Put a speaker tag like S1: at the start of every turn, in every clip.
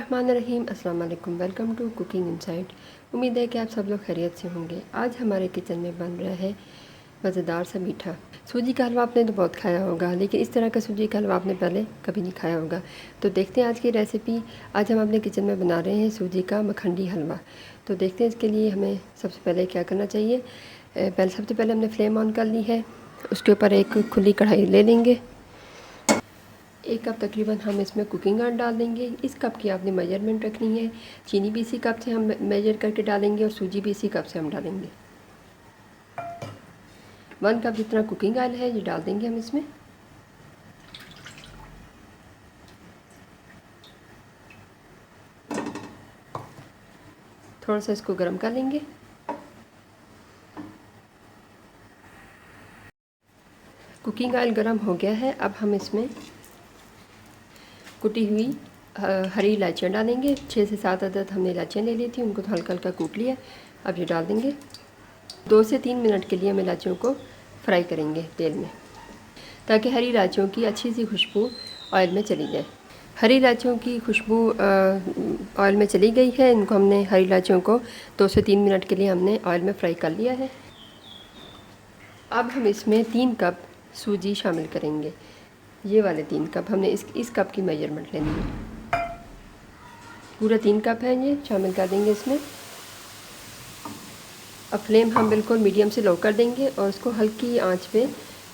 S1: बिस्मिल्लाहिर्रहमानिर्रहीम। अस्सलाम वालेकुम। Welcome to cooking insight. उम्मीद है कि आप सब लोग खैरियत से होंगे। आज हमारे किचन में बन रहा है मज़ेदार सा मीठा सूजी का हलवा। आपने तो बहुत खाया होगा, लेकिन इस तरह का सूजी का हलवा आपने पहले कभी नहीं खाया होगा। तो देखते हैं आज की रेसिपी। आज हम अपने किचन में बना रहे हैं सूजी का मखंडी हलवा। तो देखते हैं इसके लिए हमें सबसे पहले क्या करना चाहिए। सबसे पहले हमने फ्लेम ऑन कर ली है। उसके ऊपर एक खुली कढ़ाई ले लेंगे। 1 कप तकरीबन हम इसमें कुकिंग ऑयल डाल देंगे। इस कप की आपने मेजरमेंट रखनी है। चीनी भी इसी कप से हम मेजर करके डालेंगे और सूजी भी इसी कप से हम डालेंगे। 1 कप जितना कुकिंग ऑयल है ये डाल देंगे हम इसमें। थोड़ा सा इसको गर्म कर लेंगे। कुकिंग ऑयल गर्म हो गया है। अब हम इसमें कुटी हुई हरी इलायचियाँ डालेंगे। 6 से 7 अदद हमने इलायचियाँ ले ली थी, उनको तो हल्का हल्का कूट लिया। अब ये डाल देंगे। 2 से 3 मिनट के लिए हम इलायचियों को फ्राई करेंगे तेल में, ताकि हरी इलायचियों की अच्छी सी खुशबू ऑयल में चली जाए। हरी इलायचियों की खुशबू ऑयल में चली गई है। इनको हमने हरी इलायचियों को 2 से 3 मिनट के लिए हमने ऑयल में फ्राई कर लिया है। अब हम इसमें 3 कप सूजी शामिल करेंगे। ये वाले 3 कप हमने इस कप की मेजरमेंट लेनी है। पूरा 3 कप है, ये शामिल कर देंगे इसमें। अब फ्लेम हम बिल्कुल मीडियम से लो कर देंगे और इसको हल्की आंच पे,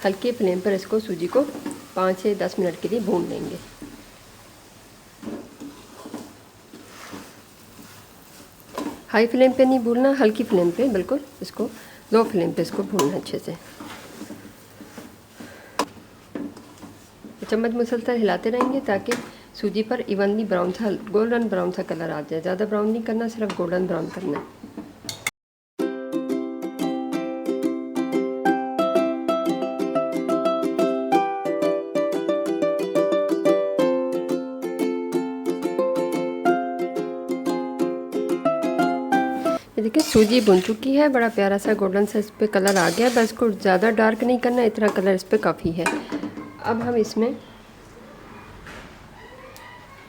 S1: हल्के फ्लेम पर इसको सूजी को 5 से 10 मिनट के लिए भून लेंगे। हाई फ्लेम पे नहीं भूनना, हल्की फ्लेम पे, बिल्कुल इसको लो फ्लेम पे इसको भूनना अच्छे से। चम्मच मुसलसल हिलाते रहेंगे ताकि सूजी पर इवनली ब्राउन सा, गोल्डन ब्राउन सा कलर आ जाए। ज़्यादा ब्राउन नहीं करना, सिर्फ गोल्डन ब्राउन करना है। ये देखिए सूजी भुन चुकी है। बड़ा प्यारा सा गोल्डन सा इस पर कलर आ गया। बस इसको ज़्यादा डार्क नहीं करना, इतना कलर इस पर काफ़ी है। अब हम इसमें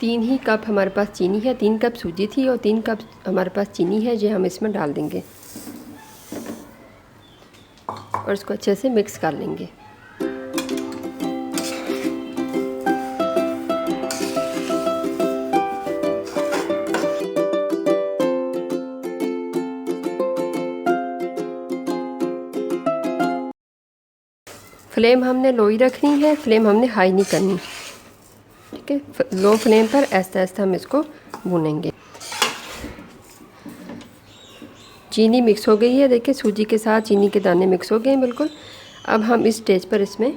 S1: 3 ही कप हमारे पास चीनी है। 3 कप सूजी थी और 3 कप हमारे पास चीनी है, जो हम इसमें डाल देंगे और इसको अच्छे से मिक्स कर लेंगे। फ्लेम हमने लो ही रखनी है, फ्लेम हमने हाई नहीं करनी, ठीक है। लो फ्लेम पर आहिस्ता आहिस्ता हम इसको भूनेंगे। चीनी मिक्स हो गई है, देखिए सूजी के साथ चीनी के दाने मिक्स हो गए हैं बिल्कुल। अब हम इस स्टेज पर इसमें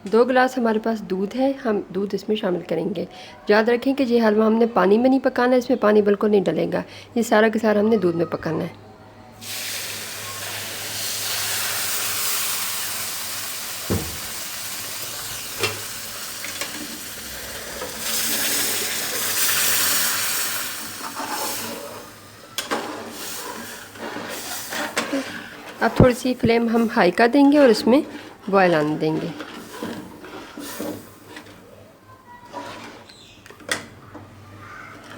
S1: 2 गिलास हमारे पास दूध है, हम दूध इसमें शामिल करेंगे। याद रखें कि ये हलवा हमने पानी में नहीं पकाना है, इसमें पानी बिल्कुल नहीं डलेगा। ये सारा के सारा हमने दूध में पकाना है। अब थोड़ी सी फ्लेम हम हाई कर देंगे और इसमें बॉयल आने देंगे।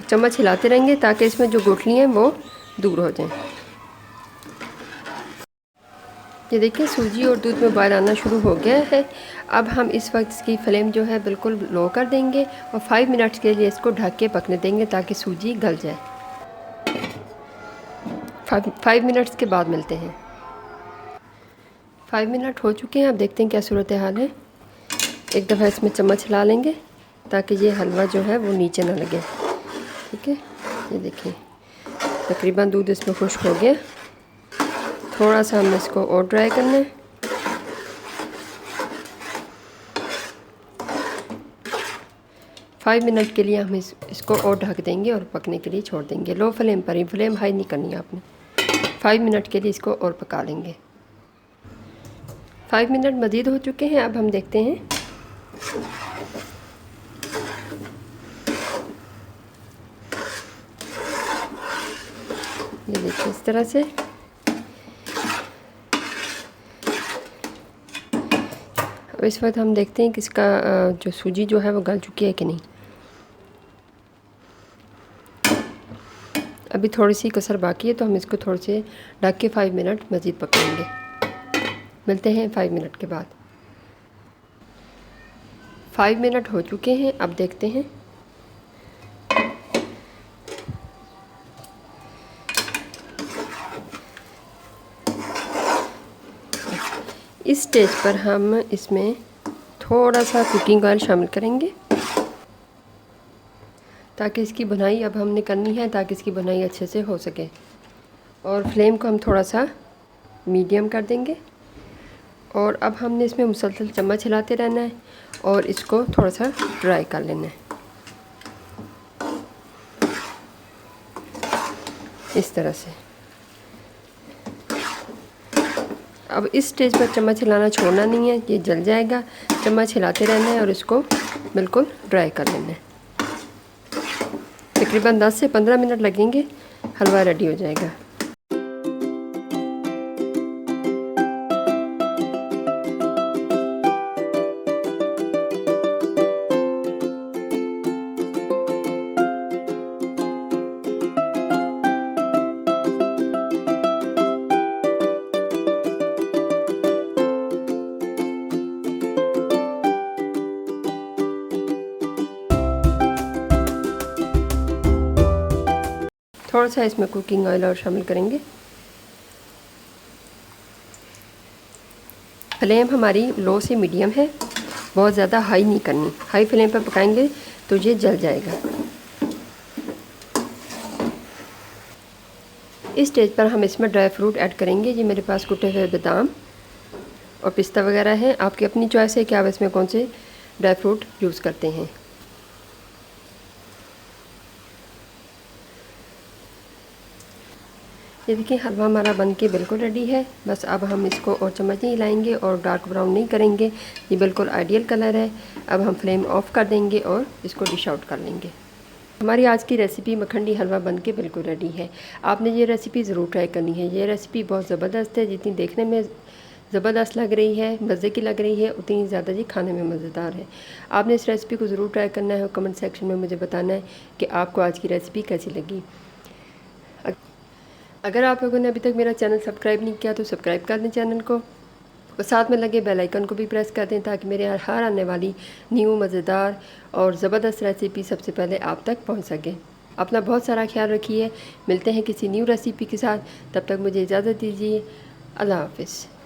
S1: चम्मच हिलाते रहेंगे ताकि इसमें जो गुठली हैं वो दूर हो जाएं। ये देखिए सूजी और दूध में बॉयल आना शुरू हो गया है। अब हम इस वक्त इसकी फ्लेम जो है बिल्कुल लो कर देंगे और 5 मिनट्स के लिए इसको ढक के पकने देंगे ताकि सूजी गल जाए। 5 मिनट्स के बाद मिलते हैं। 5 मिनट हो चुके हैं। अब देखते हैं क्या सूरत हाल है। एक दफ़ा इसमें चम्मच हिला लेंगे ताकि ये हलवा जो है वो नीचे ना लगे, ठीक है। ये देखिए तकरीबन दूध इसमें खुश्क हो गया। थोड़ा सा हमने इसको और ड्राई करना है। फाइव मिनट के लिए हम इसको और ढक देंगे और पकने के लिए छोड़ देंगे। लो फ्लेम पर ही, फ्लेम हाई नहीं करनी है आपने। 5 मिनट के लिए इसको और पका लेंगे। 5 मिनट मज़ीद हो चुके हैं। अब हम देखते हैं। ये देखिए इस तरह से। अब इस वक्त हम देखते हैं कि इसका जो सूजी जो है वो गल चुकी है कि नहीं। अभी थोड़ी सी कसर बाकी है, तो हम इसको थोड़े से ढक के 5 मिनट मज़ीद पकाएंगे। मिलते हैं 5 मिनट के बाद। 5 मिनट हो चुके हैं, अब देखते हैं। इस स्टेज पर हम इसमें थोड़ा सा कुकिंग ऑयल शामिल करेंगे, ताकि इसकी बुनाई अब हमने करनी है, ताकि इसकी बुनाई अच्छे से हो सके। और फ्लेम को हम थोड़ा सा मीडियम कर देंगे। और अब हमने इसमें मुसलसल चम्मच हिलाते रहना है और इसको थोड़ा सा ड्राई कर लेना है, इस तरह से। अब इस स्टेज पर चम्मच हिलाना छोड़ना नहीं है, ये जल जाएगा। चम्मच हिलाते रहना है और इसको बिल्कुल ड्राई कर लेना है। तकरीबन 10 से 15 मिनट लगेंगे, हलवा रेडी हो जाएगा। थोड़ा सा इसमें कुकिंग ऑयल और शामिल करेंगे। फ्लेम हमारी लो से मीडियम है, बहुत ज़्यादा हाई नहीं करनी। हाई फ्लेम पर पकाएंगे तो ये जल जाएगा। इस स्टेज पर हम इसमें ड्राई फ्रूट ऐड करेंगे। ये मेरे पास कुटे हुए बादाम और पिस्ता वगैरह है। आपकी अपनी चॉइस है कि आप इसमें कौन से ड्राई फ्रूट यूज़ करते हैं। ये देखिए, हलवा हमारा बन के बिल्कुल रेडी है। बस अब हम इसको और चम्मच नहीं हिलाएंगे और डार्क ब्राउन नहीं करेंगे। ये बिल्कुल आइडियल कलर है। अब हम फ्लेम ऑफ कर देंगे और इसको डिश आउट कर लेंगे। हमारी आज की रेसिपी मखनी हलवा बन के बिल्कुल रेडी है। आपने ये रेसिपी ज़रूर ट्राई करनी है। ये रेसिपी बहुत ज़बरदस्त है। जितनी देखने में ज़बरदस्त लग रही है, मज़े की लग रही है, उतनी ज़्यादा जी खाने में मज़ेदार है। आपने इस रेसिपी को ज़रूर ट्राई करना है और कमेंट सेक्शन में मुझे बताना है कि आपको आज की रेसिपी कैसी लगी। अगर आप लोगों ने अभी तक मेरा चैनल सब्सक्राइब नहीं किया तो सब्सक्राइब कर दें चैनल को, और साथ में लगे बेल आइकन को भी प्रेस कर दें, ताकि मेरे हर आने वाली न्यू मज़ेदार और ज़बरदस्त रेसिपी सबसे पहले आप तक पहुंच सके। अपना बहुत सारा ख्याल रखिए। मिलते हैं किसी न्यू रेसिपी के साथ। तब तक मुझे इजाज़त दीजिए। अल्लाह हाफ़िज़।